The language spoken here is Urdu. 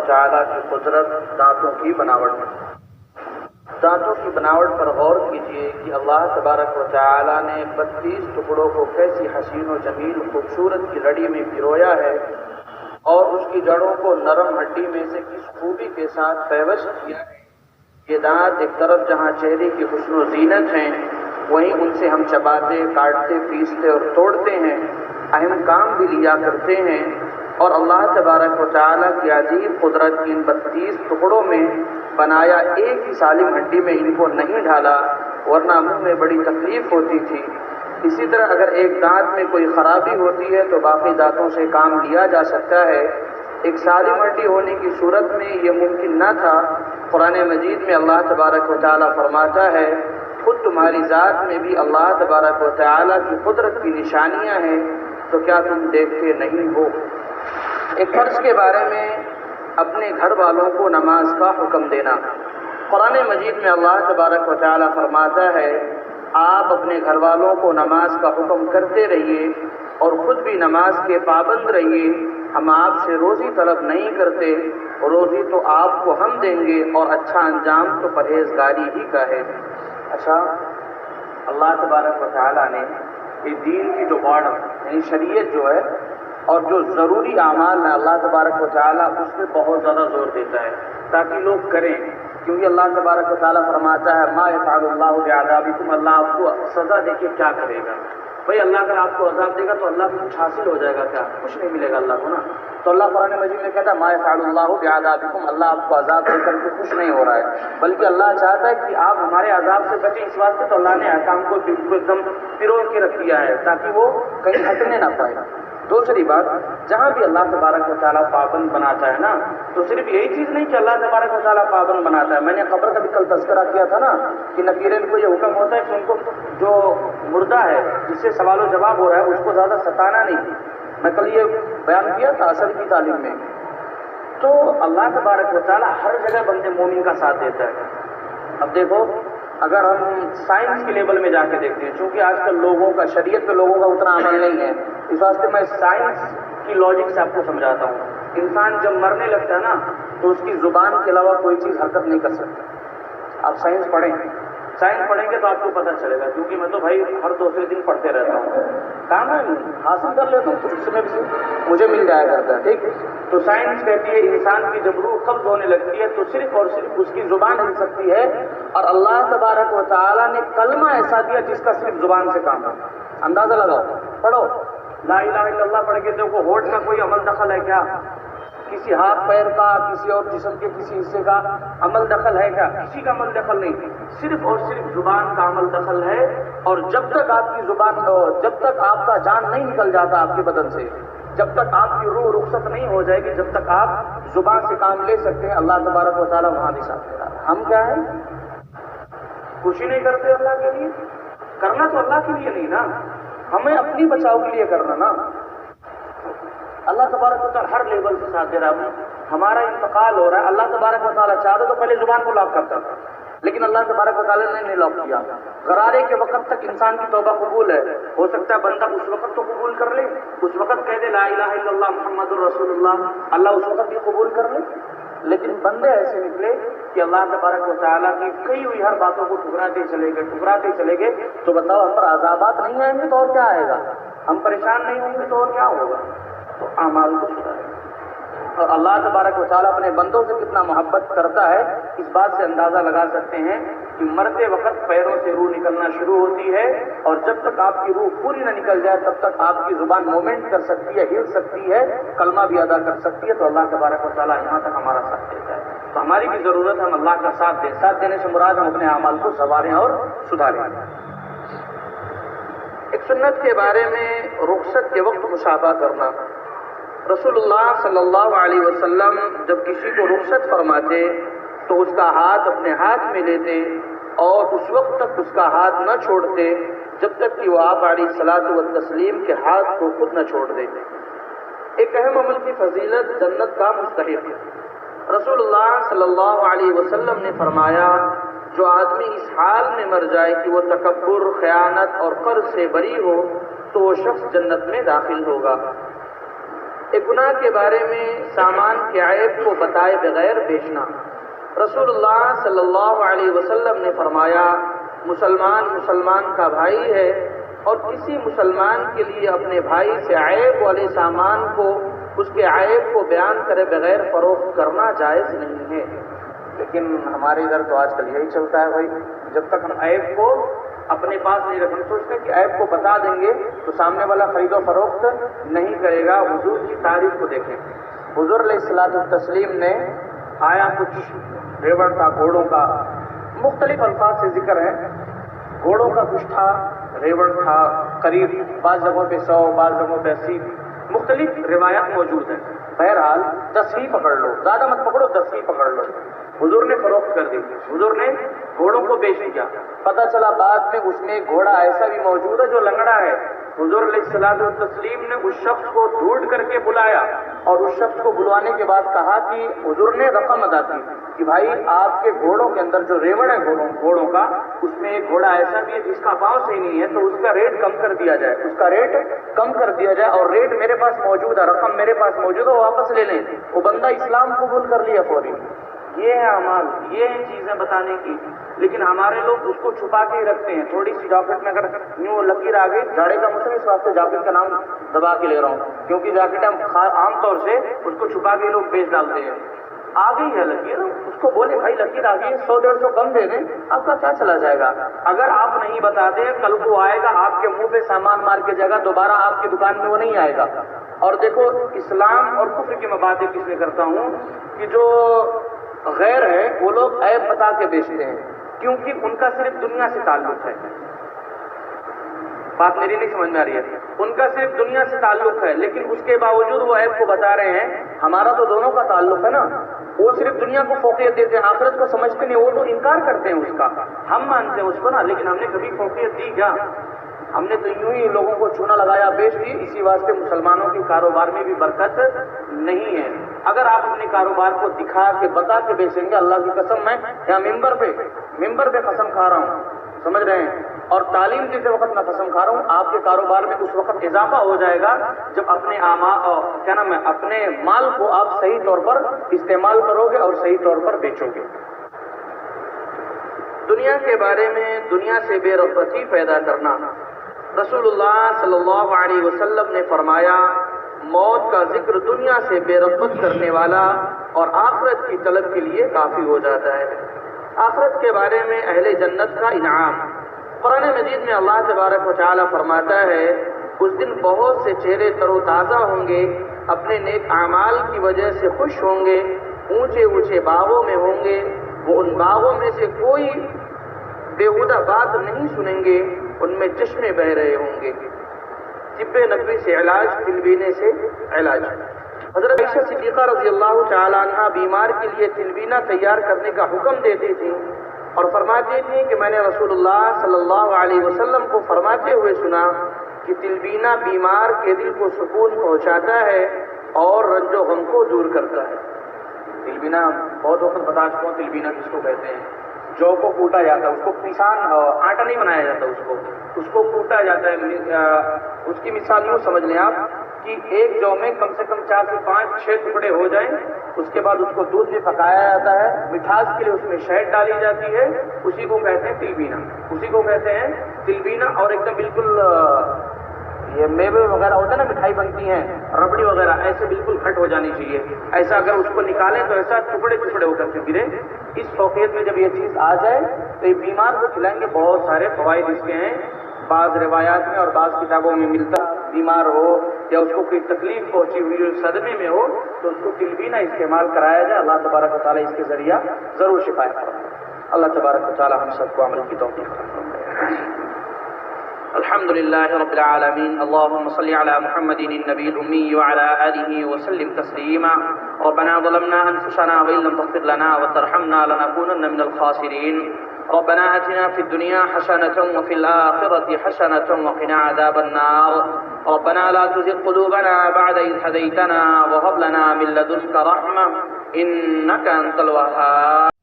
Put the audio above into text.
تعالیٰ کی قدرت دانتوں کی بناوٹ میں۔ دانتوں کی بناوٹ پر غور کیجیے کہ اللہ تبارک و تعالیٰ نے 32 ٹکڑوں کو کیسی حسین و جمیل خوبصورت کی لڑی میں پرویا ہے، اور اس کی جڑوں کو نرم ہڈی میں سے کس خوبی کے ساتھ پیوست کیا ہے۔ یہ دانت ایک طرف جہاں چہرے کی حسن و زینت ہیں، وہیں ان سے ہم چباتے، کاٹتے، پیستے اور توڑتے ہیں، اہم کام بھی لیا کرتے ہیں، اور اللہ تبارک و تعالیٰ کی عظیم قدرت ان 32 ٹکڑوں میں بنایا ایک ہی سالم ہڈی میں ان کو نہیں ڈالا، ورنہ منہ میں بڑی تکلیف ہوتی تھی۔ اسی طرح اگر ایک دانت میں کوئی خرابی ہوتی ہے تو باقی دانتوں سے کام لیا جا سکتا ہے، ایک سالم ہڈی ہونے کی صورت میں یہ ممکن نہ تھا۔ قرآن مجید میں اللہ تبارک و تعالیٰ فرماتا ہے، خود تمہاری ذات میں بھی اللہ تبارک و تعالیٰ کی قدرت کی نشانیاں ہیں، تو کیا تم دیکھتے نہیں ہو۔ ایک فرض کے بارے میں اپنے گھر والوں کو نماز کا حکم دینا۔ قرآن مجید میں اللہ تبارک و تعالیٰ فرماتا ہے، آپ اپنے گھر والوں کو نماز کا حکم کرتے رہیے اور خود بھی نماز کے پابند رہیے۔ ہم آپ سے روزی طلب نہیں کرتے، روزی تو آپ کو ہم دیں گے، اور اچھا انجام تو پرہیزگاری ہی کا ہے۔ اچھا، اللہ تبارک و تعالیٰ نے یہ دین کی جو بارڈر یعنی شریعت جو ہے اور جو ضروری اعمال ہیں، اللہ تبارک و تعالیٰ اس پہ بہت زیادہ زور دیتا ہے تاکہ لوگ کریں، کیونکہ اللہ تبارک و تعالیٰ فرماتا ہے، ما یفعل اللہ بعذابکم، اللہ آپ کو سزا دے کے کیا کرے گا۔ بھائی اللہ اگر آپ کو عذاب دے گا تو اللہ کو کچھ حاصل ہو جائے گا کیا؟ کچھ نہیں ملے گا اللہ کو نا۔ تو اللہ قرآن مجید میں کہتا ہے، ما یفعل اللہ بعذابکم، اللہ آپ کو عذاب دے کر کے خوش نہیں ہو رہا ہے، بلکہ اللہ چاہتا ہے کہ آپ ہمارے عذاب سے بچیں۔ اس واسطے تو اللہ نے احکام کو ایک دم پرو کے رکھ دیا ہے تاکہ وہ کہیں ہٹنے نہ پائے۔ دوسری بات، جہاں بھی اللہ تبارک و تعالیٰ پابند بناتا ہے نا، تو صرف یہی چیز نہیں کہ اللہ تبارک و تعالیٰ پابند بناتا ہے۔ میں نے قبر کا بھی کل تذکرہ کیا تھا نا کہ نکیرین کو یہ حکم ہوتا ہے کہ ان کو جو مردہ ہے جس سے سوال و جواب ہو رہا ہے اس کو زیادہ ستانا نہیں۔ میں کل یہ بیان کیا تھا اصل کی تعلیم میں۔ تو اللہ تبارک و تعالیٰ ہر جگہ بندے مومن کا ساتھ دیتا ہے۔ اب دیکھو، اگر ہم سائنس کے لیول میں جا کے دیکھتے ہیں، چونکہ آج کل لوگوں کا شریعت پہ لوگوں کا اتنا عمل نہیں ہے، اس واسطے میں سائنس کی لاجک سے آپ کو سمجھاتا ہوں۔ انسان جب مرنے لگتا ہے نا تو اس کی زبان کے علاوہ کوئی چیز حرکت نہیں کر سکتا۔ آپ سائنس پڑھیں گے تو آپ کو پتہ چلے گا، کیونکہ میں تو بھائی ہر دوسرے دن پڑھتے رہتا ہوں، کام ہے حاصل کر لیتا ہوں، کچھ اس میں بھی مجھے مل جایا کرتا ہے، ٹھیک۔ تو سائنس کہتی ہے انسان کی جب روح قبض ہونے لگتی ہے تو صرف اور صرف اس کی زبان ہل سکتی ہے، اور اللہ تبارک و تعالیٰ نے کلمہ ایسا دیا جس کا صرف زبان سے کام ہے۔ اندازہ لگاؤ، پڑھو لا الہ الا اللہ پڑھ کے دیکھو، ہونٹ کا کوئی عمل دخل ہے کیا؟ کسی ہاتھ پیر کا، کسی اور جسم کے کسی حصے کا عمل دخل ہے کیا؟ کسی کا عمل دخل نہیں، صرف اور صرف زبان کا عمل دخل ہے۔ اور جب تک آپ کی زبان، جب تک آپ کا جان نہیں نکل جاتا آپ کے بدن سے، جب تک آپ کی روح رخصت نہیں ہو جائے گی، جب تک آپ زبان سے کام لے سکتے ہیں، اللہ تبارک و تعالیٰ وہاں بھی ساتھ دے رہا ہے۔ ہم کیا ہیں؟ کچھ ہی نہیں کرتے اللہ کے لیے۔ کرنا تو اللہ کے لیے نہیں نا، ہمیں اپنی بچاؤ کے لیے کرنا نا۔ اللہ تبارک و تعالیٰ ہر لیول سے ساتھ دے رہا ہے۔ ہمارا انتقال ہو رہا ہے، اللہ تبارک و تعالیٰ چاہتا تو پہلے زبان کو لاک کرتا تھا، لیکن اللہ تبارک و تعالیٰ نے نہیں لاک کیا۔ غرارے کے وقت تک انسان کی توبہ قبول ہے، ہو سکتا ہے بندہ اس وقت تو قبول کر لے، اس وقت کہہ دے لا الہ الا اللہ محمد الرسول اللہ، اللہ اس وقت بھی قبول کر لے۔ لیکن بندے ایسے نکلے کہ اللہ تبارک و تعالیٰ کی کئی ہوئی ہر باتوں کو ٹھکراتے چلے گئے، تو بتاؤ ہم پر عذابات نہیں آئیں گے تو اور کیا آئے گا؟ ہم پریشان نہیں ہوں گے تو اور کیا ہوگا؟ تو اعمال کو سدھاریں۔ اور اللہ تبارک و تعالیٰ اپنے بندوں سے کتنا محبت کرتا ہے، اس بات سے اندازہ لگا سکتے ہیں کہ مرتے وقت پیروں سے روح نکلنا شروع ہوتی ہے، اور جب تک آپ کی روح پوری نہ نکل جائے تب تک آپ کی زبان مومنٹ کر سکتی ہے، ہل سکتی ہے، کلمہ بھی ادا کر سکتی ہے۔ تو اللہ تبارک و تعالیٰ یہاں تک ہمارا ساتھ دیتا ہے۔ تو ہماری بھی ضرورت ہے ہم اللہ کا ساتھ دیں۔ ساتھ دینے سے مراد ہم اپنے اعمال کو سنواریں اور سدھاریں۔ ایک سنت کے بارے میں رخصت کے وقت مصافحہ کرنا۔ رسول اللہ صلی اللہ علیہ وسلم جب کسی کو رخصت فرماتے تو اس کا ہاتھ اپنے ہاتھ میں لیتے اور اس وقت تک اس کا ہاتھ نہ چھوڑتے جب تک کہ وہ آپ علیہ الصلاۃ والتسلیم کے ہاتھ کو خود نہ چھوڑ دے۔ ایک اہم عمل کی فضیلت جنت کا مستحق ہے۔ رسول اللہ صلی اللہ علیہ وسلم نے فرمایا، جو آدمی اس حال میں مر جائے کہ وہ تکبر، خیانت اور قرض سے بری ہو تو وہ شخص جنت میں داخل ہوگا۔ ایک گناہ کے بارے میں سامان کے عیب کو بتائے بغیر بیچنا۔ رسول اللہ صلی اللہ علیہ وسلم نے فرمایا مسلمان کا بھائی ہے اور کسی مسلمان کے لیے اپنے بھائی سے عیب والے سامان کو اس کے عیب کو بیان کرے بغیر فروخت کرنا جائز نہیں ہے۔ لیکن ہمارے ادھر تو آج کل یہی چلتا ہے بھائی، جب تک ہم عیب کو اپنے پاس نہیں رکھیں، سوچتے ہیں کہ عیب کو بتا دیں گے تو سامنے والا خرید و فروخت نہیں کرے گا۔ حضور کی تعریف کو دیکھیں، حضور علیہ الصلوۃ والتسلیم نے آیا کچھ ریوڑ تھا گھوڑوں کا، مختلف الفاظ سے ذکر ہے، گھوڑوں کا کچھ تھا، ریوڑ تھا، قریب بعض جگہوں پہ 100 بعض جگہوں پہ 80، مختلف روایات موجود ہیں۔ بہرحال 10 ہی پکڑ لو، زیادہ مت پکڑو، 10 ہی پکڑ لو۔ حضور نے فروخت کر دی، حضور نے گھوڑوں کو بیچ دیا۔ پتہ چلا بعد میں اس میں ایک گھوڑا ایسا بھی موجود ہے جو لنگڑا ہے۔ حضور علیہ الصلوۃ والتسلیم نے اس شخص کو ڈھونڈ کر کے بلایا اور اس شخص کو بلوانے کے بعد کہا کہ حضور نے رقم ادا کی کہ بھائی آپ کے گھوڑوں کے اندر جو ریوڑ ہے گھوڑوں کا، اس میں ایک گھوڑا ایسا بھی ہے جس کا پاؤں صحیح نہیں ہے، تو اس کا ریٹ کم کر دیا جائے، اس کا ریٹ کم کر دیا جائے، اور ریٹ میرے پاس موجود ہے، رقم میرے پاس موجود ہے، وہ واپس لے لیں۔ وہ بندہ اسلام قبول کر لیا فوری۔ یہ ہے اعمال، یہ ہیں چیزیں بتانے کی، لیکن ہمارے لوگ اس کو چھپا کے ہی رکھتے ہیں۔ تھوڑی سی جاکٹ میں اگر یوں لکیر آ گئی، جاڑے کا موسم، اس واسطے جاکٹ کا نام دبا کے لے رہا ہوں، کیونکہ جاکٹ ہم عام طور سے اس کو چھپا کے لوگ بیچ ڈالتے ہیں۔ آ گئی ہے لکیر، اس کو بولے بھائی لکیر آ گئی ہے، 100-150 کم دے دیں، آپ کا کیا چلا جائے گا؟ اگر آپ نہیں بتاتے، کل کو آئے گا آپ کے منہ پہ سامان مار کے جائے گا، دوبارہ آپ کی دکان میں وہ نہیں آئے گا۔ اور دیکھو اسلام اور کفر کی میں باتیں کس میں کرتا ہوں کہ جو غیر ہے وہ لوگ عیب بتا کے بیچتے ہیں، کیونکہ ان کا صرف دنیا سے تعلق ہے۔ بات میری نہیں سمجھ میں آ رہی ہے؟ ان کا صرف دنیا سے تعلق ہے، لیکن اس کے باوجود وہ عیب کو بتا رہے ہیں۔ ہمارا تو دونوں کا تعلق ہے نا، وہ صرف دنیا کو فوقیت دیتے ہیں، آخرت کو سمجھتے نہیں، وہ تو انکار کرتے ہیں اس کا، ہم مانتے ہیں اس کو نا، لیکن ہم نے کبھی فوقیت دی کیا؟ ہم نے تو یوں ہی لوگوں کو چونا لگایا بیچ دی۔ اسی واسطے مسلمانوں کے کاروبار میں بھی برکت نہیں ہے۔ اگر آپ اپنے کاروبار کو دکھا کے بتا کے بیچیں گے، اللہ کی قسم میں یہاں ممبر پہ قسم کھا رہا ہوں، سمجھ رہے ہیں، اور تعلیم دیتے وقت میں قسم کھا رہا ہوں، آپ کے کاروبار میں اس وقت اضافہ ہو جائے گا جب اپنے مال کو آپ صحیح طور پر استعمال کرو گے اور صحیح طور پر بیچو گے۔ دنیا کے بارے میں دنیا سے بے رغبتی پیدا کرنا۔ رسول اللہ صلی اللہ علیہ وسلم نے فرمایا موت کا ذکر دنیا سے بے رغبت کرنے والا اور آخرت کی طلب کے لیے کافی ہو جاتا ہے۔ آخرت کے بارے میں اہل جنت کا انعام، قرآن مجید میں اللہ تبارک و تعالی فرماتا ہے اس دن بہت سے چہرے تر و تازہ ہوں گے، اپنے نیک اعمال کی وجہ سے خوش ہوں گے، اونچے اونچے باغوں میں ہوں گے، وہ ان باغوں میں سے کوئی بےہودہ بات نہیں سنیں گے، ان میں چشمے بہ رہے ہوں گے۔ طب نبوی سے علاج، تلبینے سے علاج۔ حضرت عائشہ صدیقہ رضی اللہ تعالی عنہ بیمار کے لیے تلبینہ تیار کرنے کا حکم دیتی تھی اور فرماتی تھی کہ میں نے رسول اللہ صلی اللہ علیہ وسلم کو فرماتے ہوئے سنا کہ تلبینہ بیمار کے دل کو سکون پہنچاتا ہے اور رنج و غم کو دور کرتا ہے۔ تلبینہ بہت وقت بتا چکا ہوں تلبینہ کس کو کہتے ہیں۔ جو کو کوٹا جاتا ہے، اس کو پیسان آٹا نہیں بنایا جاتا، اس کو کوٹا جاتا ہے۔ اس کی مثال یوں سمجھ لیں آپ کہ ایک جو میں کم سے کم 4 سے 5 6 ٹکڑے ہو جائیں، اس کے بعد اس کو دودھ میں پکایا جاتا ہے، مٹھاس کے لیے اس میں شہد ڈالی جاتی ہے، اسی کو کہتے ہیں تلبینہ، اسی کو کہتے ہیں تلبینہ۔ اور ایک دم بالکل یہ میوے وغیرہ ہوتے ہیں نا، مٹھائی بنتی ہیں، ربڑی وغیرہ، ایسے بالکل کھٹ ہو جانی چاہیے۔ ایسا اگر اس کو نکالیں تو ایسا ٹکڑے ٹکڑے ہو کر کے گرے۔ اس فوقیت میں جب یہ چیز آ جائے تو یہ بیمار کو کھلائیں گے، بہت سارے فوائد اس کے ہیں۔ بعض روایات میں اور بعض کتابوں میں ملتا، بیمار ہو یا اس کو کوئی تکلیف پہنچی ہوئی ہو، صدمے میں ہو، تو اس کو تلبینہ استعمال کرایا جائے، اللہ تبارک و تعالیٰ اس کے ذریعہ ضرور شفا فرمائے۔ اللہ تبارک و تعالیٰ ہم سب کو عمل کی توفیق عطا فرمائے۔ الحمد لله رب العالمين، اللهم صل على محمد النبي الأمي وعلى آله وسلم تسليما. ربنا ظلمنا أنفسنا وإن لم تغفر لنا وترحمنا لنكونن من الخاسرين. ربنا آتنا في الدنيا حسنة وفي الآخرة حسنة وقنا عذاب النار. ربنا لا تزغ قلوبنا بعد إذ هديتنا وهب لنا من لدنك رحمة إنك أنت الوهاب.